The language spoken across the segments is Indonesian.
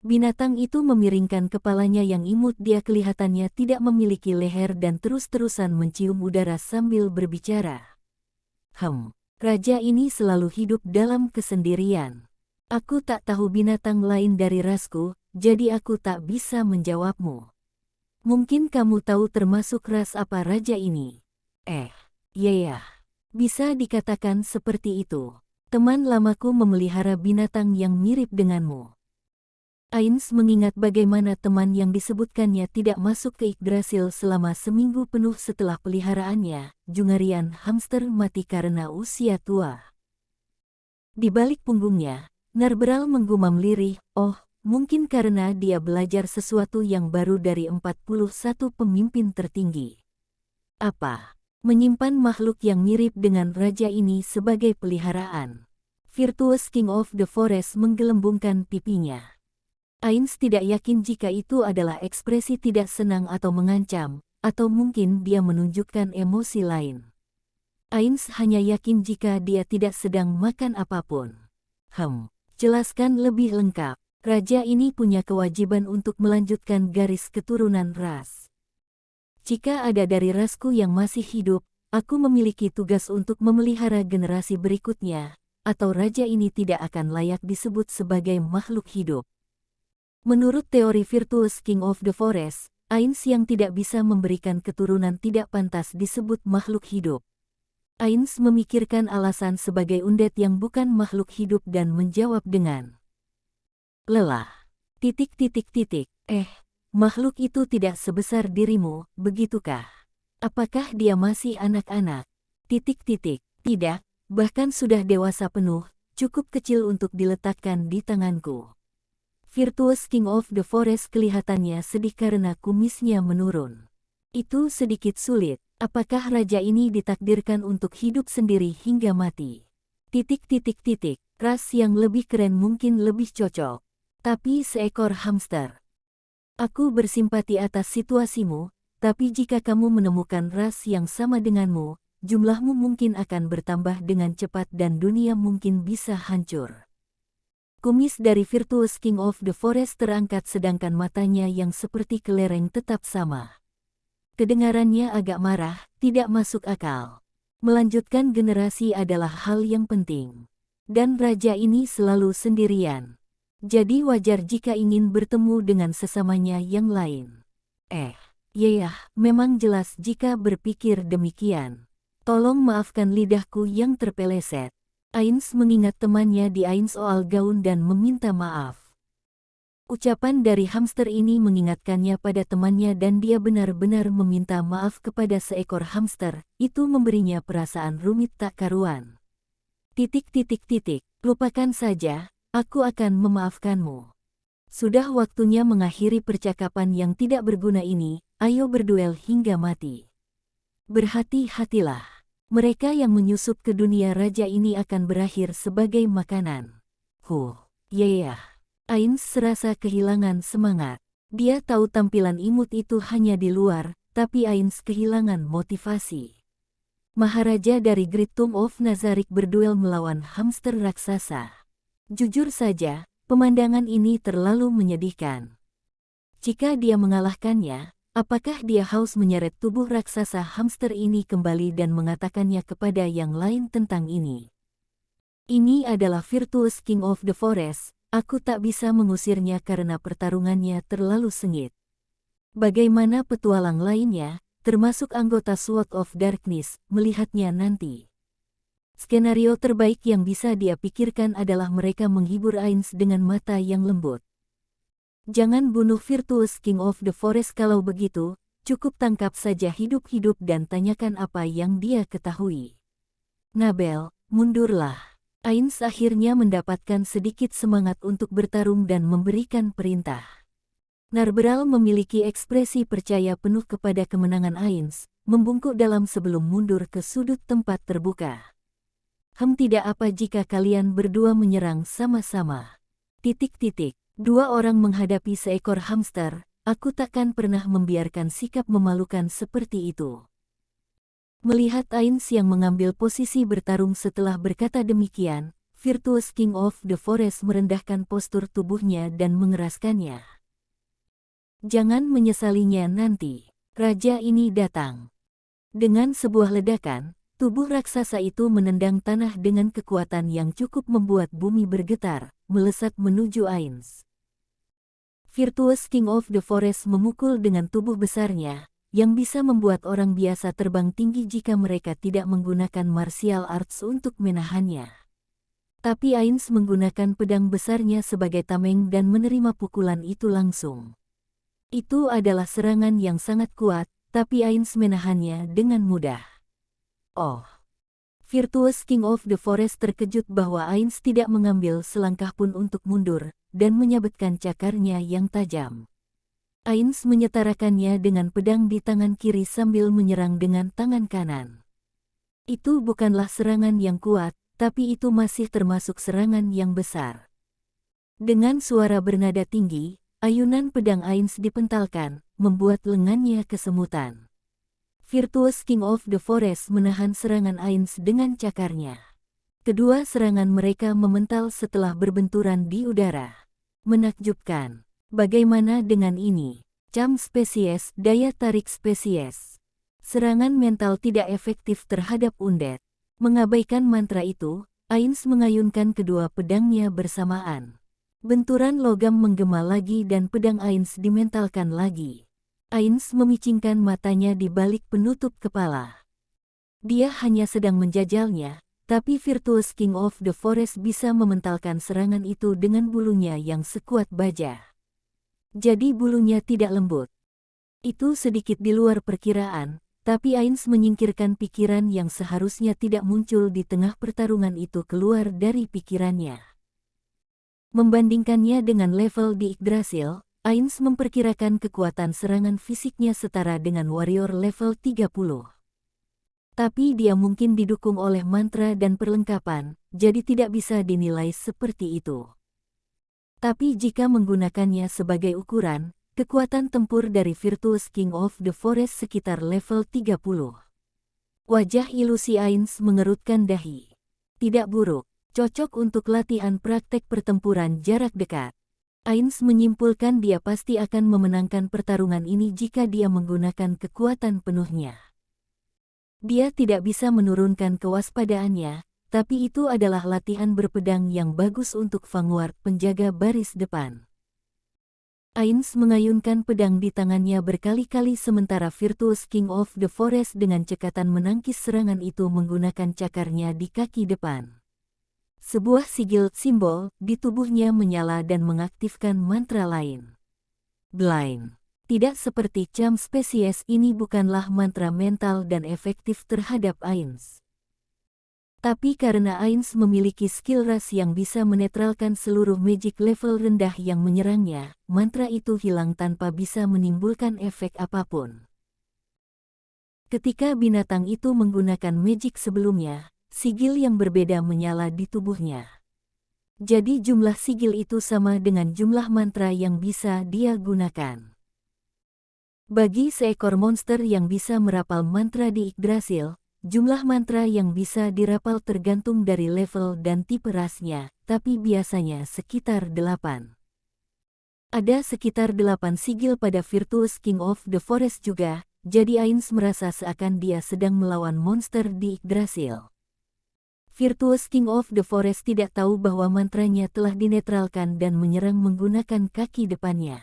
Binatang itu memiringkan kepalanya yang imut. Dia kelihatannya tidak memiliki leher dan terus-terusan mencium udara sambil berbicara. Raja ini selalu hidup dalam kesendirian. Aku tak tahu binatang lain dari rasku, jadi aku tak bisa menjawabmu. Mungkin kamu tahu termasuk ras apa raja ini? Ya. Bisa dikatakan seperti itu. Teman lamaku memelihara binatang yang mirip denganmu. Ains mengingat bagaimana teman yang disebutkannya tidak masuk ke Yggdrasil selama seminggu penuh setelah peliharaannya, Jungarian hamster mati karena usia tua. Di balik punggungnya, Narberal menggumam lirih, mungkin karena dia belajar sesuatu yang baru dari 41 pemimpin tertinggi. Apa? Menyimpan makhluk yang mirip dengan raja ini sebagai peliharaan. Virtuous King of the Forest menggelembungkan pipinya. Ains tidak yakin jika itu adalah ekspresi tidak senang atau mengancam, atau mungkin dia menunjukkan emosi lain. Ains hanya yakin jika dia tidak sedang makan apapun. Jelaskan lebih lengkap. Raja ini punya kewajiban untuk melanjutkan garis keturunan ras. Jika ada dari rasku yang masih hidup, aku memiliki tugas untuk memelihara generasi berikutnya, atau raja ini tidak akan layak disebut sebagai makhluk hidup. Menurut teori Virtuous King of the Forest, Ains yang tidak bisa memberikan keturunan tidak pantas disebut makhluk hidup. Ains memikirkan alasan sebagai undead yang bukan makhluk hidup dan menjawab dengan lelah. Makhluk itu tidak sebesar dirimu, begitukah? Apakah dia masih anak-anak? Tidak, bahkan sudah dewasa penuh, cukup kecil untuk diletakkan di tanganku. Virtuous King of the Forest kelihatannya sedih karena kumisnya menurun. Itu sedikit sulit. Apakah raja ini ditakdirkan untuk hidup sendiri hingga mati? Ras yang lebih keren mungkin lebih cocok. Tapi seekor hamster. Aku bersimpati atas situasimu, tapi jika kamu menemukan ras yang sama denganmu, jumlahmu mungkin akan bertambah dengan cepat dan dunia mungkin bisa hancur. Kumis dari Virtuous King of the Forest terangkat sedangkan matanya yang seperti kelereng tetap sama. Kedengarannya agak marah, tidak masuk akal. Melanjutkan generasi adalah hal yang penting. Dan raja ini selalu sendirian. Jadi wajar jika ingin bertemu dengan sesamanya yang lain. Memang jelas jika berpikir demikian. Tolong maafkan lidahku yang terpeleset. Ains mengingat temannya di Ains soal gaun dan meminta maaf. Ucapan dari hamster ini mengingatkannya pada temannya dan dia benar-benar meminta maaf kepada seekor hamster, itu memberinya perasaan rumit tak karuan. Lupakan saja, aku akan memaafkanmu. Sudah waktunya mengakhiri percakapan yang tidak berguna ini, ayo berduel hingga mati. Berhati-hatilah. Mereka yang menyusup ke dunia raja ini akan berakhir sebagai makanan. Ains serasa kehilangan semangat. Dia tahu tampilan imut itu hanya di luar, tapi Ains kehilangan motivasi. Maharaja dari Great Tomb of Nazarick berduel melawan hamster raksasa. Jujur saja, pemandangan ini terlalu menyedihkan. Jika dia mengalahkannya, apakah dia haus menyeret tubuh raksasa hamster ini kembali dan mengatakannya kepada yang lain tentang ini? Ini adalah Virtuous King of the Forest, aku tak bisa mengusirnya karena pertarungannya terlalu sengit. Bagaimana petualang lainnya, termasuk anggota Sword of Darkness, melihatnya nanti? Skenario terbaik yang bisa dia pikirkan adalah mereka menghibur Ains dengan mata yang lembut. Jangan bunuh Virtuous King of the Forest kalau begitu, cukup tangkap saja hidup-hidup dan tanyakan apa yang dia ketahui. Nabel, mundurlah. Ains akhirnya mendapatkan sedikit semangat untuk bertarung dan memberikan perintah. Narberal memiliki ekspresi percaya penuh kepada kemenangan Ains, membungkuk dalam sebelum mundur ke sudut tempat terbuka. Tidak apa jika kalian berdua menyerang sama-sama. Dua orang menghadapi seekor hamster, aku takkan pernah membiarkan sikap memalukan seperti itu. Melihat Ains yang mengambil posisi bertarung setelah berkata demikian, Virtuous King of the Forest merendahkan postur tubuhnya dan mengeraskannya. Jangan menyesalinya nanti. Raja ini datang. Dengan sebuah ledakan, tubuh raksasa itu menendang tanah dengan kekuatan yang cukup membuat bumi bergetar, melesat menuju Ainz. Virtuous King of the Forest memukul dengan tubuh besarnya, yang bisa membuat orang biasa terbang tinggi jika mereka tidak menggunakan martial arts untuk menahannya. Tapi Ainz menggunakan pedang besarnya sebagai tameng dan menerima pukulan itu langsung. Itu adalah serangan yang sangat kuat, tapi Ainz menahannya dengan mudah. Oh! Virtuous King of the Forest terkejut bahwa Ainz tidak mengambil selangkah pun untuk mundur, dan menyabetkan cakarnya yang tajam. Ainz menyetarakannya dengan pedang di tangan kiri sambil menyerang dengan tangan kanan. Itu bukanlah serangan yang kuat, tapi itu masih termasuk serangan yang besar. Dengan suara bernada tinggi, ayunan pedang Ainz dipentalkan, membuat lengannya kesemutan. Virtuous King of the Forest menahan serangan Ainz dengan cakarnya. Kedua serangan mereka memental setelah berbenturan di udara. Menakjubkan. Bagaimana dengan ini? Charm spesies, daya tarik spesies. Serangan mental tidak efektif terhadap undead. Mengabaikan mantra itu, Ainz mengayunkan kedua pedangnya bersamaan. Benturan logam menggema lagi dan pedang Ainz dimentalkan lagi. Ainz memicingkan matanya di balik penutup kepala. Dia hanya sedang menjajalnya, tapi Virtuous King of the Forest bisa mementalkan serangan itu dengan bulunya yang sekuat baja. Jadi bulunya tidak lembut. Itu sedikit di luar perkiraan, tapi Ainz menyingkirkan pikiran yang seharusnya tidak muncul di tengah pertarungan itu keluar dari pikirannya. Membandingkannya dengan level di Yggdrasil, Ainz memperkirakan kekuatan serangan fisiknya setara dengan warrior level 30. Tapi dia mungkin didukung oleh mantra dan perlengkapan, jadi tidak bisa dinilai seperti itu. Tapi jika menggunakannya sebagai ukuran, kekuatan tempur dari Virtuous King of the Forest sekitar level 30. Wajah ilusi Ainz mengerutkan dahi. Tidak buruk. Cocok untuk latihan praktek pertempuran jarak dekat. Ainz menyimpulkan dia pasti akan memenangkan pertarungan ini jika dia menggunakan kekuatan penuhnya. Dia tidak bisa menurunkan kewaspadaannya, tapi itu adalah latihan berpedang yang bagus untuk Vanguard penjaga baris depan. Ainz mengayunkan pedang di tangannya berkali-kali sementara Virtuous King of the Forest dengan cekatan menangkis serangan itu menggunakan cakarnya di kaki depan. Sebuah sigil simbol di tubuhnya menyala dan mengaktifkan mantra lain. Blind. Tidak seperti charm spesies ini bukanlah mantra mental dan efektif terhadap Ainz. Tapi karena Ainz memiliki skill ras yang bisa menetralkan seluruh magic level rendah yang menyerangnya, mantra itu hilang tanpa bisa menimbulkan efek apapun. Ketika binatang itu menggunakan magic sebelumnya, sigil yang berbeda menyala di tubuhnya. Jadi jumlah sigil itu sama dengan jumlah mantra yang bisa dia gunakan. Bagi seekor monster yang bisa merapal mantra di Yggdrasil, jumlah mantra yang bisa dirapal tergantung dari level dan tipe rasnya, tapi biasanya sekitar 8. Ada sekitar 8 sigil pada Virtuous King of the Forest juga, jadi Ainz merasa seakan dia sedang melawan monster di Yggdrasil. Virtuous King of the Forest tidak tahu bahwa mantranya telah dinetralkan dan menyerang menggunakan kaki depannya.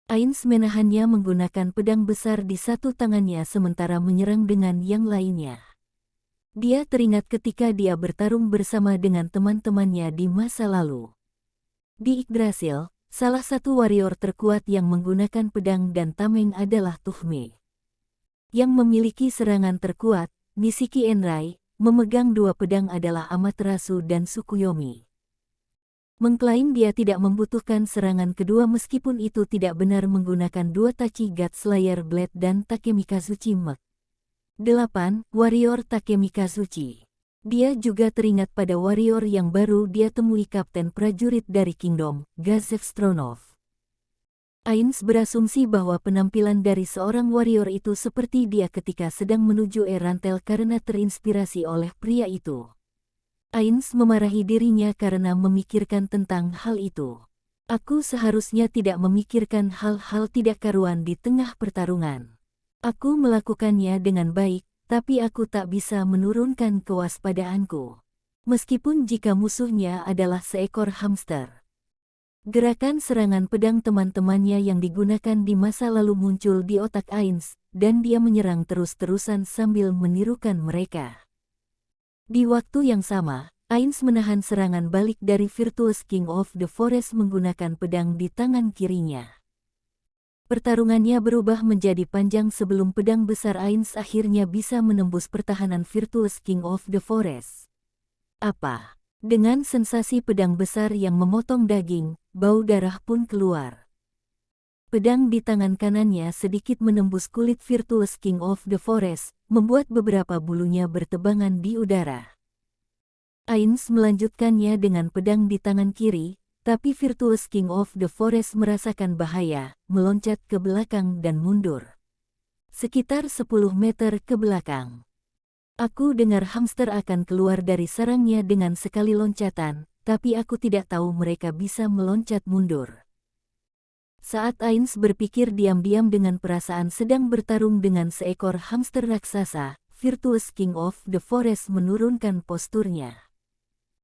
Ainz menahannya menggunakan pedang besar di satu tangannya sementara menyerang dengan yang lainnya. Dia teringat ketika dia bertarung bersama dengan teman-temannya di masa lalu. Di Yggdrasil, salah satu warrior terkuat yang menggunakan pedang dan tameng adalah Tuhme. Yang memiliki serangan terkuat, Nishiki Enrai, memegang dua pedang adalah Amaterasu dan Tsukuyomi. Mengklaim dia tidak membutuhkan serangan kedua meskipun itu tidak benar menggunakan dua Tachi God Slayer Blade dan Takemikazuchi Mek. 8. Warrior Takemikazuchi. Dia juga teringat pada warrior yang baru dia temui kapten prajurit dari Kingdom, Gazef Stronov. Ainz berasumsi bahwa penampilan dari seorang warrior itu seperti dia ketika sedang menuju Erantel karena terinspirasi oleh pria itu. Ains memarahi dirinya karena memikirkan tentang hal itu. Aku seharusnya tidak memikirkan hal-hal tidak karuan di tengah pertarungan. Aku melakukannya dengan baik, tapi aku tak bisa menurunkan kewaspadaanku. Meskipun jika musuhnya adalah seekor hamster. Gerakan serangan pedang teman-temannya yang digunakan di masa lalu muncul di otak Ains, dan dia menyerang terus-terusan sambil menirukan mereka. Di waktu yang sama, Ains menahan serangan balik dari Virtuous King of the Forest menggunakan pedang di tangan kirinya. Pertarungannya berubah menjadi panjang sebelum pedang besar Ains akhirnya bisa menembus pertahanan Virtuous King of the Forest. Apa? Dengan sensasi pedang besar yang memotong daging, bau darah pun keluar. Pedang di tangan kanannya sedikit menembus kulit Virtuous King of the Forest, membuat beberapa bulunya bertebangan di udara. Ains melanjutkannya dengan pedang di tangan kiri, tapi Virtuous King of the Forest merasakan bahaya, meloncat ke belakang dan mundur. Sekitar 10 meter ke belakang. Aku dengar hamster akan keluar dari sarangnya dengan sekali loncatan, tapi aku tidak tahu mereka bisa meloncat mundur. Saat Ains berpikir diam-diam dengan perasaan sedang bertarung dengan seekor hamster raksasa, Virtuous King of the Forest menurunkan posturnya.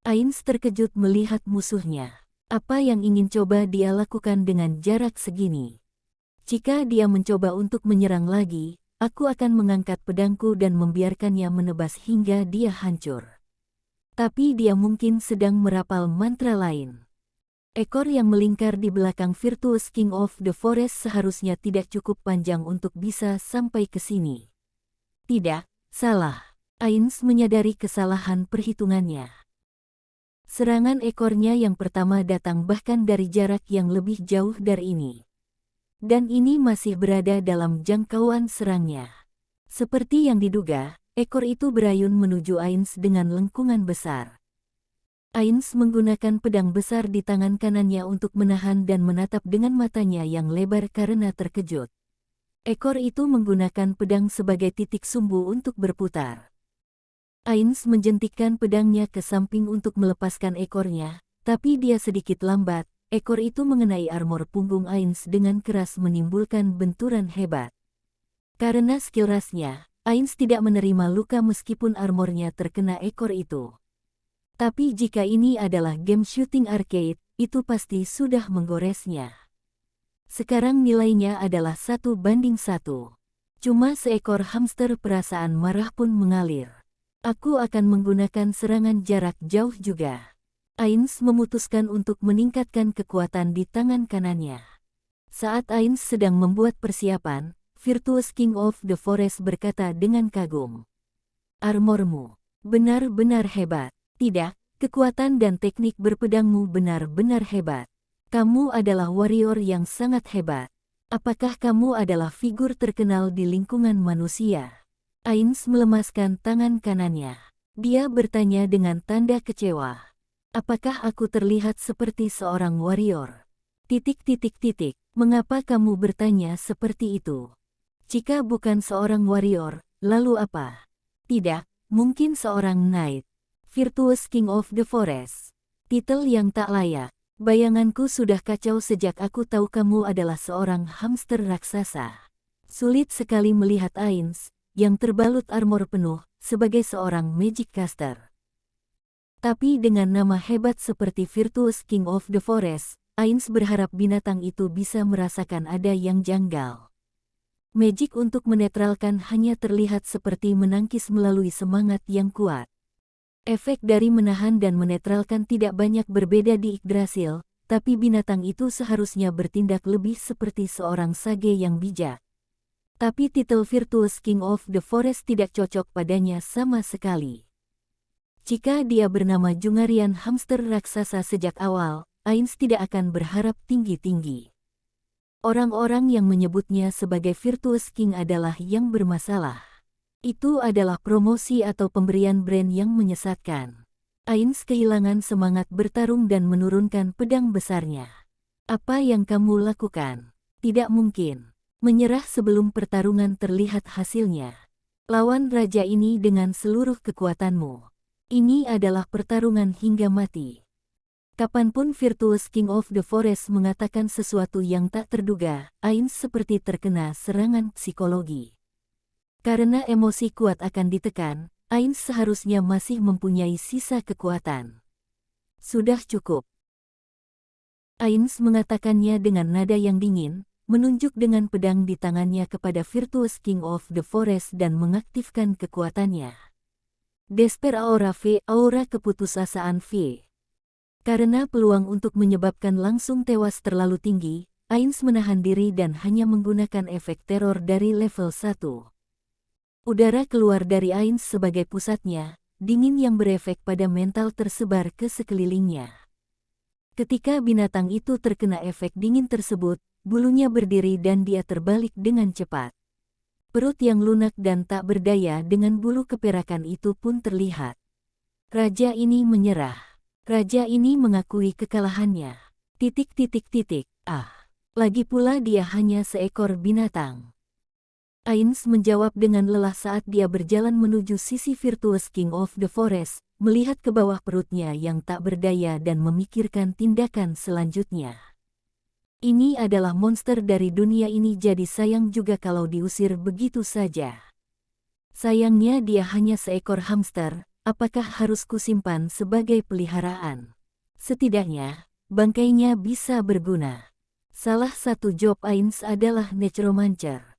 Ains terkejut melihat musuhnya. Apa yang ingin coba dia lakukan dengan jarak segini? Jika dia mencoba untuk menyerang lagi, aku akan mengangkat pedangku dan membiarkannya menebas hingga dia hancur. Tapi dia mungkin sedang merapal mantra lain. Ekor yang melingkar di belakang Virtuous King of the Forest seharusnya tidak cukup panjang untuk bisa sampai ke sini. Tidak, salah. Ains menyadari kesalahan perhitungannya. Serangan ekornya yang pertama datang bahkan dari jarak yang lebih jauh dari ini. Dan ini masih berada dalam jangkauan serangnya. Seperti yang diduga, ekor itu berayun menuju Ains dengan lengkungan besar. Ains menggunakan pedang besar di tangan kanannya untuk menahan dan menatap dengan matanya yang lebar karena terkejut. Ekor itu menggunakan pedang sebagai titik sumbu untuk berputar. Ains menjentikkan pedangnya ke samping untuk melepaskan ekornya, tapi dia sedikit lambat. Ekor itu mengenai armor punggung Ains dengan keras menimbulkan benturan hebat. Karena skill rasnya, Ains tidak menerima luka meskipun armornya terkena ekor itu. Tapi jika ini adalah game shooting arcade, itu pasti sudah menggoresnya. Sekarang nilainya adalah 1:1. Cuma seekor hamster perasaan marah pun mengalir. Aku akan menggunakan serangan jarak jauh juga. Ains memutuskan untuk meningkatkan kekuatan di tangan kanannya. Saat Ains sedang membuat persiapan, Virtuous King of the Forest berkata dengan kagum. Armormu benar-benar hebat. Tidak, kekuatan dan teknik berpedangmu benar-benar hebat. Kamu adalah warrior yang sangat hebat. Apakah kamu adalah figur terkenal di lingkungan manusia? Ains melemaskan tangan kanannya. Dia bertanya dengan tanda kecewa. Apakah aku terlihat seperti seorang warrior? Mengapa kamu bertanya seperti itu? Jika bukan seorang warrior, lalu apa? Tidak, mungkin seorang knight. Virtuous King of the Forest. Titel yang tak layak. Bayanganku sudah kacau sejak aku tahu kamu adalah seorang hamster raksasa. Sulit sekali melihat Ains, yang terbalut armor penuh, sebagai seorang magic caster. Tapi dengan nama hebat seperti Virtuous King of the Forest, Ains berharap binatang itu bisa merasakan ada yang janggal. Magic untuk menetralkan hanya terlihat seperti menangkis melalui semangat yang kuat. Efek dari menahan dan menetralkan tidak banyak berbeda di Yggdrasil, tapi binatang itu seharusnya bertindak lebih seperti seorang sage yang bijak. Tapi titel Virtuous King of the Forest tidak cocok padanya sama sekali. Jika dia bernama Jungarian Hamster Raksasa sejak awal, Ains tidak akan berharap tinggi-tinggi. Orang-orang yang menyebutnya sebagai Virtuous King adalah yang bermasalah. Itu adalah promosi atau pemberian brand yang menyesatkan. Ains kehilangan semangat bertarung dan menurunkan pedang besarnya. Apa yang kamu lakukan? Tidak mungkin. Menyerah sebelum pertarungan terlihat hasilnya. Lawan raja ini dengan seluruh kekuatanmu. Ini adalah pertarungan hingga mati. Kapanpun Virtuous King of the Forest mengatakan sesuatu yang tak terduga, Ainz seperti terkena serangan psikologi. Karena emosi kuat akan ditekan, Ainz seharusnya masih mempunyai sisa kekuatan. Sudah cukup. Ainz mengatakannya dengan nada yang dingin, menunjuk dengan pedang di tangannya kepada Virtuous King of the Forest dan mengaktifkan kekuatannya. Desper Aura V, aura keputusasaan V. Karena peluang untuk menyebabkan langsung tewas terlalu tinggi, Ainz menahan diri dan hanya menggunakan efek teror dari level 1. Udara keluar dari Ainz sebagai pusatnya, dingin yang berefek pada mental tersebar ke sekelilingnya. Ketika binatang itu terkena efek dingin tersebut, bulunya berdiri dan dia terbalik dengan cepat. Perut yang lunak dan tak berdaya dengan bulu keperakan itu pun terlihat. Raja ini menyerah. Raja ini mengakui kekalahannya. Lagi pula dia hanya seekor binatang. Ainz menjawab dengan lelah saat dia berjalan menuju sisi Virtuous King of the Forest, melihat ke bawah perutnya yang tak berdaya dan memikirkan tindakan selanjutnya. Ini adalah monster dari dunia ini, jadi sayang juga kalau diusir begitu saja. Sayangnya dia hanya seekor hamster, apakah harus kusimpan sebagai peliharaan? Setidaknya, bangkainya bisa berguna. Salah satu job Ainz adalah Necromancer.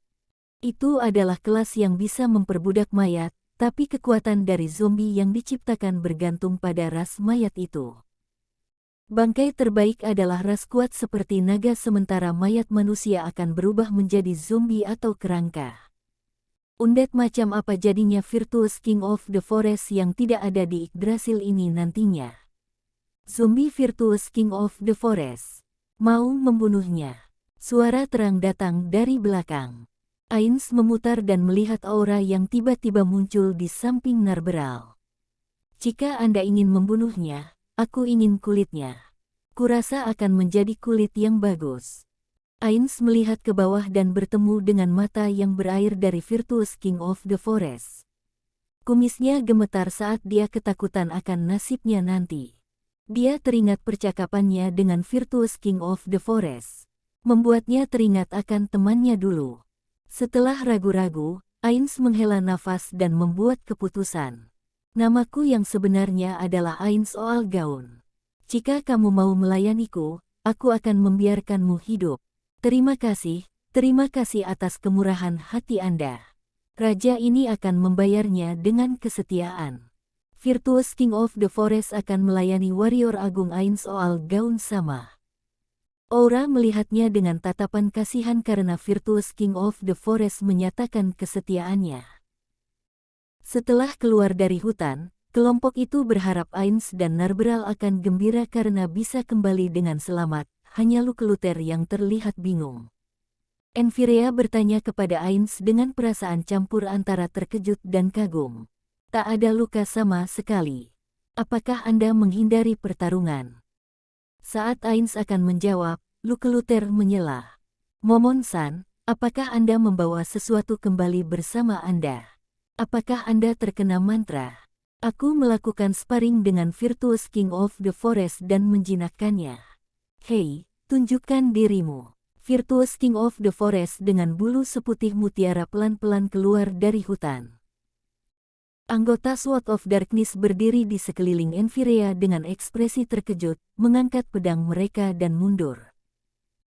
Itu adalah kelas yang bisa memperbudak mayat, tapi kekuatan dari zombie yang diciptakan bergantung pada ras mayat itu. Bangkai terbaik adalah ras kuat seperti naga, sementara mayat manusia akan berubah menjadi zombie atau kerangka. Undead macam apa jadinya Virtuous King of the Forest yang tidak ada di Yggdrasil ini nantinya? Zombie Virtuous King of the Forest. Mau membunuhnya. Suara terang datang dari belakang. Ainz memutar dan melihat aura yang tiba-tiba muncul di samping Narberal. Jika Anda ingin membunuhnya, aku ingin kulitnya. Kurasa akan menjadi kulit yang bagus. Ainz melihat ke bawah dan bertemu dengan mata yang berair dari Virtuous King of the Forest. Kumisnya gemetar saat dia ketakutan akan nasibnya nanti. Dia teringat percakapannya dengan Virtuous King of the Forest. Membuatnya teringat akan temannya dulu. Setelah ragu-ragu, Ainz menghela nafas dan membuat keputusan. Namaku yang sebenarnya adalah Ainz Oalgaun. Jika kamu mau melayaniku, aku akan membiarkanmu hidup. Terima kasih atas kemurahan hati Anda. Raja ini akan membayarnya dengan kesetiaan. Virtuous King of the Forest akan melayani warrior agung Ainz Oalgaun sama. Aura melihatnya dengan tatapan kasihan karena Virtuous King of the Forest menyatakan kesetiaannya. Setelah keluar dari hutan, kelompok itu berharap Ainz dan Narberal akan gembira karena bisa kembali dengan selamat, hanya Lukeluter yang terlihat bingung. Enfirea bertanya kepada Ainz dengan perasaan campur antara terkejut dan kagum. Tak ada luka sama sekali. Apakah Anda menghindari pertarungan? Saat Ainz akan menjawab, Lukeluter menyela. Momon-san, apakah Anda membawa sesuatu kembali bersama Anda? Apakah Anda terkena mantra? Aku melakukan sparring dengan Virtuous King of the Forest dan menjinakkannya. Hei, tunjukkan dirimu. Virtuous King of the Forest dengan bulu seputih mutiara pelan-pelan keluar dari hutan. Anggota Sword of Darkness berdiri di sekeliling Enfirea dengan ekspresi terkejut, mengangkat pedang mereka dan mundur.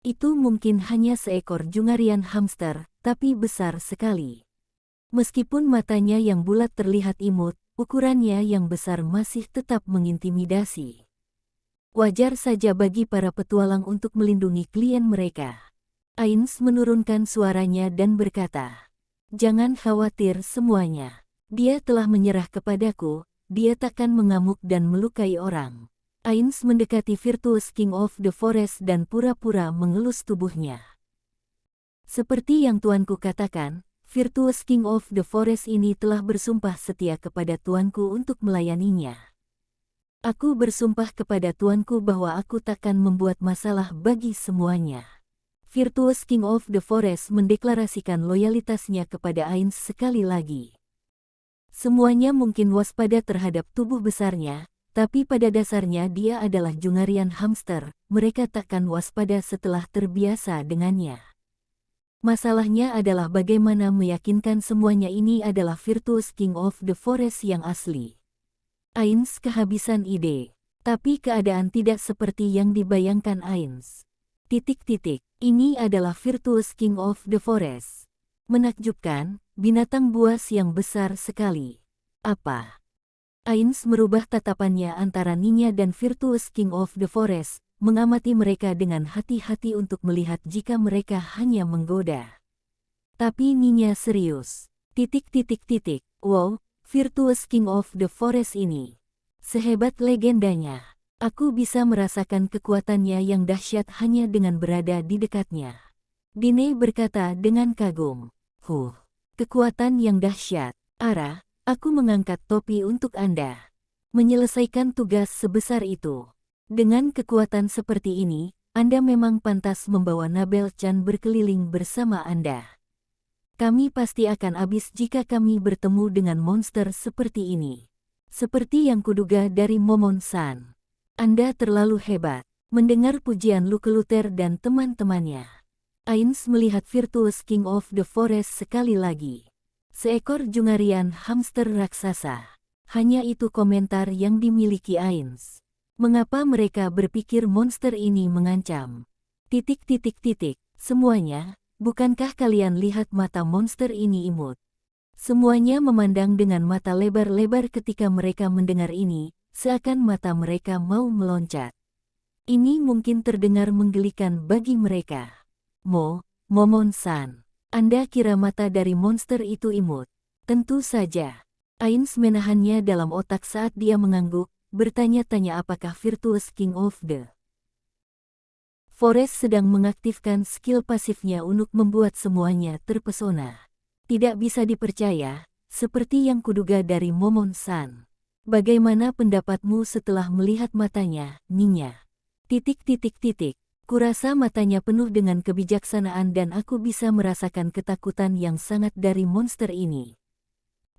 Itu mungkin hanya seekor Jungarian hamster, tapi besar sekali. Meskipun matanya yang bulat terlihat imut, ukurannya yang besar masih tetap mengintimidasi. Wajar saja bagi para petualang untuk melindungi klien mereka. Ainz menurunkan suaranya dan berkata, "Jangan khawatir semuanya. Dia telah menyerah kepadaku, dia takkan mengamuk dan melukai orang." Ainz mendekati Virtuous King of the Forest dan pura-pura mengelus tubuhnya. Seperti yang tuanku katakan, Virtuous King of the Forest ini telah bersumpah setia kepada tuanku untuk melayaninya. Aku bersumpah kepada tuanku bahwa aku takkan membuat masalah bagi semuanya. Virtuous King of the Forest mendeklarasikan loyalitasnya kepada Ainz sekali lagi. Semuanya mungkin waspada terhadap tubuh besarnya, tapi pada dasarnya dia adalah Jungarian hamster, mereka takkan waspada setelah terbiasa dengannya. Masalahnya adalah bagaimana meyakinkan semuanya ini adalah Virtuous King of the Forest yang asli. Ains kehabisan ide. Tapi keadaan tidak seperti yang dibayangkan Ains. Ini adalah Virtuous King of the Forest. Menakjubkan, binatang buas yang besar sekali. Apa? Ains merubah tatapannya antara Ninya dan Virtuous King of the Forest, mengamati mereka dengan hati-hati untuk melihat jika mereka hanya menggoda. Tapi Ninya serius. Wow, Virtuous King of the Forest ini. Sehebat legendanya. Aku bisa merasakan kekuatannya yang dahsyat hanya dengan berada di dekatnya. Dine berkata dengan kagum. Kekuatan yang dahsyat. Ara, aku mengangkat topi untuk Anda. Menyelesaikan tugas sebesar itu. Dengan kekuatan seperti ini, Anda memang pantas membawa Nabel Chan berkeliling bersama Anda. Kami pasti akan habis jika kami bertemu dengan monster seperti ini. Seperti yang kuduga dari Momon-san. Anda terlalu hebat. Mendengar pujian Luke Luther dan teman-temannya. Ains melihat Virtuous King of the Forest sekali lagi. Seekor Jungarian hamster raksasa. Hanya itu komentar yang dimiliki Ains. Mengapa mereka berpikir monster ini mengancam? Semuanya, bukankah kalian lihat mata monster ini imut? Semuanya memandang dengan mata lebar-lebar ketika mereka mendengar ini, seakan mata mereka mau meloncat. Ini mungkin terdengar menggelikan bagi mereka. Momon-san, Anda kira mata dari monster itu imut? Tentu saja. Ains menahannya dalam otak saat dia mengangguk, bertanya-tanya apakah Virtuous King of the Forest sedang mengaktifkan skill pasifnya untuk membuat semuanya terpesona. Tidak bisa dipercaya, seperti yang kuduga dari Momon-san. Bagaimana pendapatmu setelah melihat matanya, Ninya? Kurasa matanya penuh dengan kebijaksanaan dan aku bisa merasakan ketakutan yang sangat dari monster ini.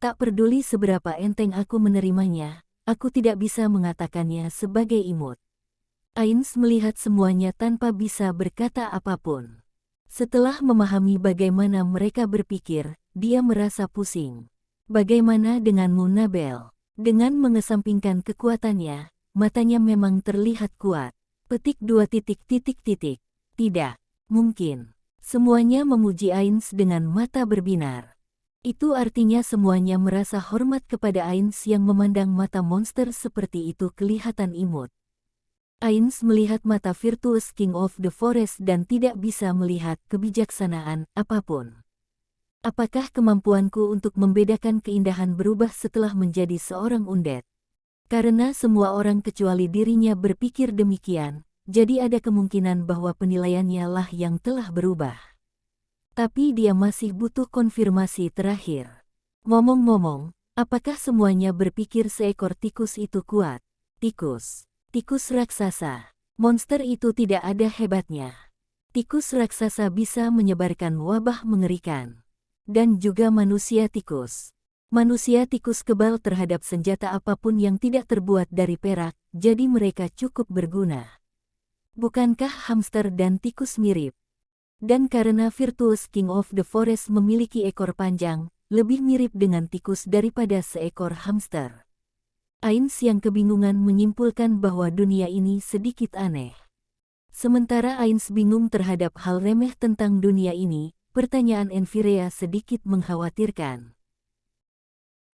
Tak peduli seberapa enteng aku menerimanya, aku tidak bisa mengatakannya sebagai imut. Ains melihat semuanya tanpa bisa berkata apapun. Setelah memahami bagaimana mereka berpikir, dia merasa pusing. Bagaimana denganmu, Nabel? Dengan mengesampingkan kekuatannya, matanya memang terlihat kuat. Tidak, mungkin. Semuanya memuji Ains dengan mata berbinar. Itu artinya semuanya merasa hormat kepada Ains yang memandang mata monster seperti itu kelihatan imut. Ains melihat mata Virtuous King of the Forest dan tidak bisa melihat kebijaksanaan apapun. Apakah kemampuanku untuk membedakan keindahan berubah setelah menjadi seorang undead? Karena semua orang kecuali dirinya berpikir demikian, jadi ada kemungkinan bahwa penilaiannya lah yang telah berubah. Tapi dia masih butuh konfirmasi terakhir. Ngomong-ngomong, apakah semuanya berpikir seekor tikus itu kuat? Tikus raksasa. Monster itu tidak ada hebatnya. Tikus raksasa bisa menyebarkan wabah mengerikan. Dan juga manusia tikus. Manusia tikus kebal terhadap senjata apapun yang tidak terbuat dari perak, jadi mereka cukup berguna. Bukankah hamster dan tikus mirip? Dan karena Virtuous King of the Forest memiliki ekor panjang, lebih mirip dengan tikus daripada seekor hamster. Ains yang kebingungan menyimpulkan bahwa dunia ini sedikit aneh. Sementara Ains bingung terhadap hal remeh tentang dunia ini, pertanyaan Enfirea sedikit mengkhawatirkan.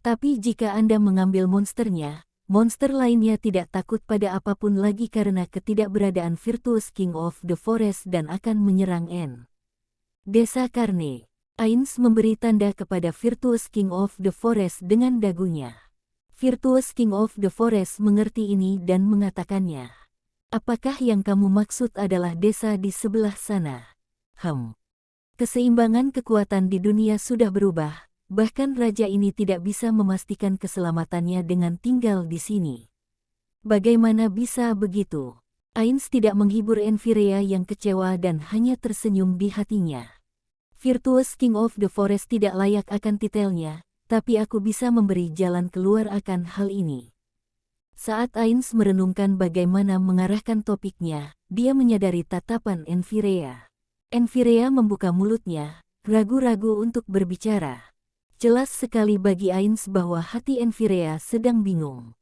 Tapi jika Anda mengambil monsternya, monster lainnya tidak takut pada apapun lagi karena ketidakberadaan Virtuous King of the Forest dan akan menyerang Desa Karne. Ains memberi tanda kepada Virtuous King of the Forest dengan dagunya. Virtuous King of the Forest mengerti ini dan mengatakannya. Apakah yang kamu maksud adalah desa di sebelah sana? Keseimbangan kekuatan di dunia sudah berubah. Bahkan raja ini tidak bisa memastikan keselamatannya dengan tinggal di sini. Bagaimana bisa begitu? Ains tidak menghibur Enfirea yang kecewa dan hanya tersenyum di hatinya. Virtuous King of the Forest tidak layak akan titelnya, tapi aku bisa memberi jalan keluar akan hal ini. Saat Ainz merenungkan bagaimana mengarahkan topiknya, dia menyadari tatapan Enfirea. Enfirea membuka mulutnya, ragu-ragu untuk berbicara. Jelas sekali bagi Ainz bahwa hati Enfirea sedang bingung.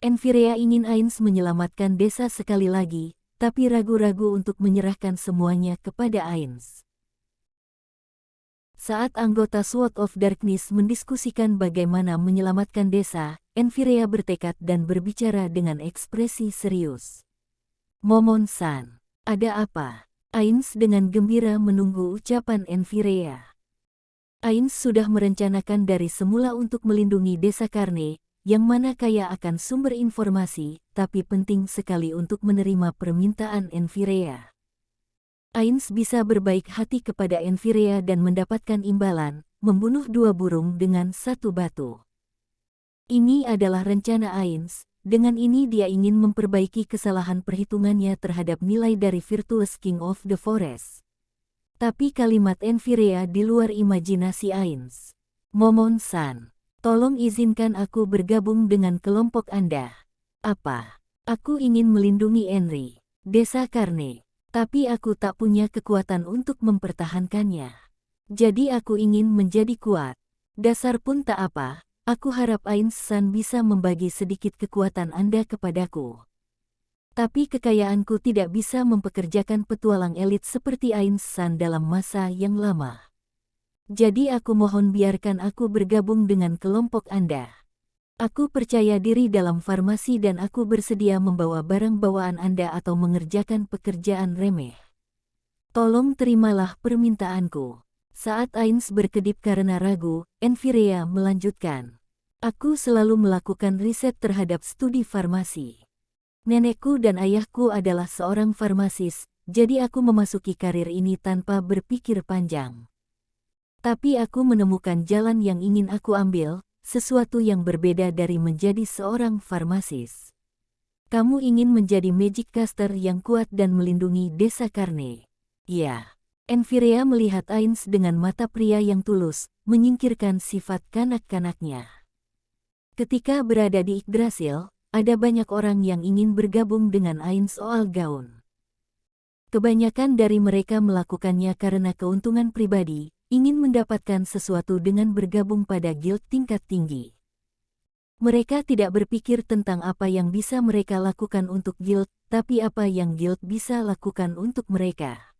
Enfirea ingin Ainz menyelamatkan desa sekali lagi, tapi ragu-ragu untuk menyerahkan semuanya kepada Ainz. Saat anggota Sword of Darkness mendiskusikan bagaimana menyelamatkan desa, Enfirea bertekad dan berbicara dengan ekspresi serius. Momon-san, ada apa? Ainz dengan gembira menunggu ucapan Enfirea. Ainz sudah merencanakan dari semula untuk melindungi desa Karne, yang mana kaya akan sumber informasi, tapi penting sekali untuk menerima permintaan Enfirea. Ainz bisa berbaik hati kepada Enfirea dan mendapatkan imbalan, membunuh 2 burung dengan 1 batu. Ini adalah rencana Ainz, dengan ini dia ingin memperbaiki kesalahan perhitungannya terhadap nilai dari Virtuous King of the Forest. Tapi kalimat Enfirea di luar imajinasi Ainz. Momon-san, tolong izinkan aku bergabung dengan kelompok Anda. Apa? Aku ingin melindungi Enri, desa Karne. Tapi aku tak punya kekuatan untuk mempertahankannya. Jadi aku ingin menjadi kuat. Dasar pun tak apa, aku harap Ainz-san bisa membagi sedikit kekuatan Anda kepadaku. Tapi kekayaanku tidak bisa mempekerjakan petualang elit seperti Ainz-san dalam masa yang lama. Jadi aku mohon biarkan aku bergabung dengan kelompok Anda. Aku percaya diri dalam farmasi dan aku bersedia membawa barang bawaan Anda atau mengerjakan pekerjaan remeh. Tolong terimalah permintaanku. Saat Ainz berkedip karena ragu, Enfirea melanjutkan. Aku selalu melakukan riset terhadap studi farmasi. Nenekku dan ayahku adalah seorang farmasis, jadi aku memasuki karir ini tanpa berpikir panjang. Tapi aku menemukan jalan yang ingin aku ambil, sesuatu yang berbeda dari menjadi seorang farmasis. Kamu ingin menjadi magic caster yang kuat dan melindungi desa Karne. Ya. Enfirea melihat Ainz dengan mata pria yang tulus, menyingkirkan sifat kanak-kanaknya. Ketika berada di Yggdrasil, ada banyak orang yang ingin bergabung dengan Ainz Oal Gaun. Kebanyakan dari mereka melakukannya karena keuntungan pribadi, ingin mendapatkan sesuatu dengan bergabung pada guild tingkat tinggi. Mereka tidak berpikir tentang apa yang bisa mereka lakukan untuk guild, tapi apa yang guild bisa lakukan untuk mereka.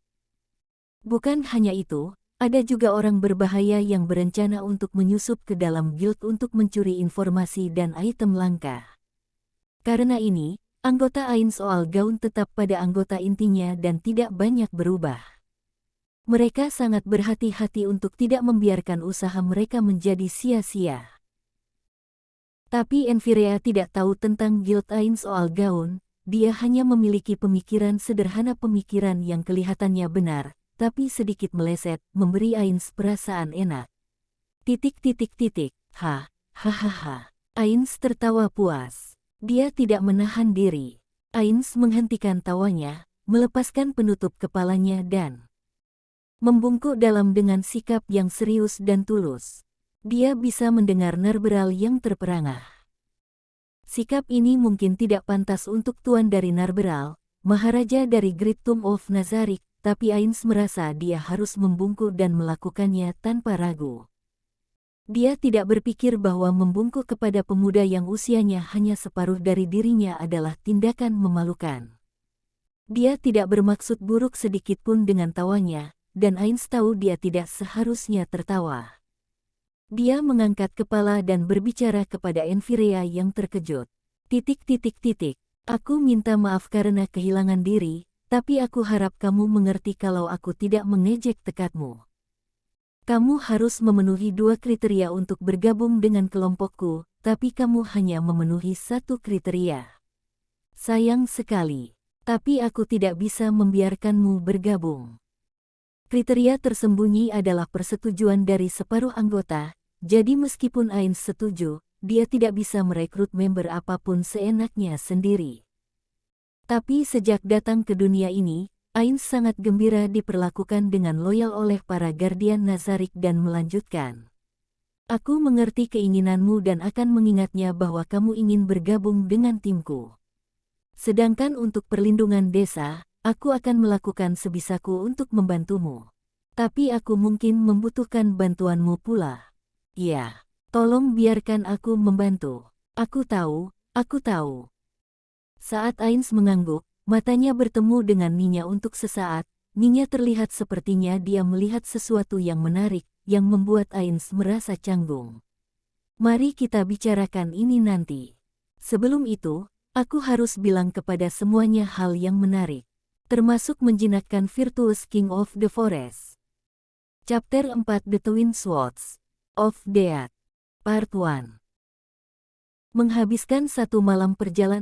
Bukan hanya itu, ada juga orang berbahaya yang berencana untuk menyusup ke dalam guild untuk mencuri informasi dan item langka. Karena ini, anggota Ainz Oal Gaun tetap pada anggota intinya dan tidak banyak berubah. Mereka sangat berhati-hati untuk tidak membiarkan usaha mereka menjadi sia-sia. Tapi Enfirea tidak tahu tentang Guild Ainz Oal Gaun, dia hanya memiliki pemikiran sederhana, pemikiran yang kelihatannya benar, tapi sedikit meleset, memberi Ainz perasaan enak. Hahaha. Ainz tertawa puas. Dia tidak menahan diri. Ainz menghentikan tawanya, melepaskan penutup kepalanya dan membungkuk dalam dengan sikap yang serius dan tulus. Dia bisa mendengar Narberal yang terperangah. Sikap ini mungkin tidak pantas untuk tuan dari Narberal, Maharaja dari Great Tomb of Nazarick, tapi Ainz merasa dia harus membungkuk dan melakukannya tanpa ragu. Dia tidak berpikir bahwa membungkuk kepada pemuda yang usianya hanya separuh dari dirinya adalah tindakan memalukan. Dia tidak bermaksud buruk sedikit pun dengan tawanya, dan Ainz tahu dia tidak seharusnya tertawa. Dia mengangkat kepala dan berbicara kepada Enfirea yang terkejut. Aku minta maaf karena kehilangan diri, tapi aku harap kamu mengerti kalau aku tidak mengejek tekadmu. Kamu harus memenuhi 2 kriteria untuk bergabung dengan kelompokku, tapi kamu hanya memenuhi 1 kriteria. Sayang sekali, tapi aku tidak bisa membiarkanmu bergabung. Kriteria tersembunyi adalah persetujuan dari separuh anggota, jadi meskipun Ainz setuju, dia tidak bisa merekrut member apapun seenaknya sendiri. Tapi sejak datang ke dunia ini, Ainz sangat gembira diperlakukan dengan loyal oleh para Guardian Nazarick dan melanjutkan. Aku mengerti keinginanmu dan akan mengingatnya bahwa kamu ingin bergabung dengan timku. Sedangkan untuk perlindungan desa, aku akan melakukan sebisaku untuk membantumu. Tapi aku mungkin membutuhkan bantuanmu pula. Ya, tolong biarkan aku membantu. Aku tahu, aku tahu. Saat Ains mengangguk, matanya bertemu dengan Ninya untuk sesaat. Ninya terlihat sepertinya dia melihat sesuatu yang menarik, yang membuat Ains merasa canggung. Mari kita bicarakan ini nanti. Sebelum itu, aku harus bilang kepada semuanya hal yang menarik. Termasuk menjinakkan Virtuous King of the Forest. Chapter 4 The Twin Swords of Death Part 1. Menghabiskan satu malam perjalanan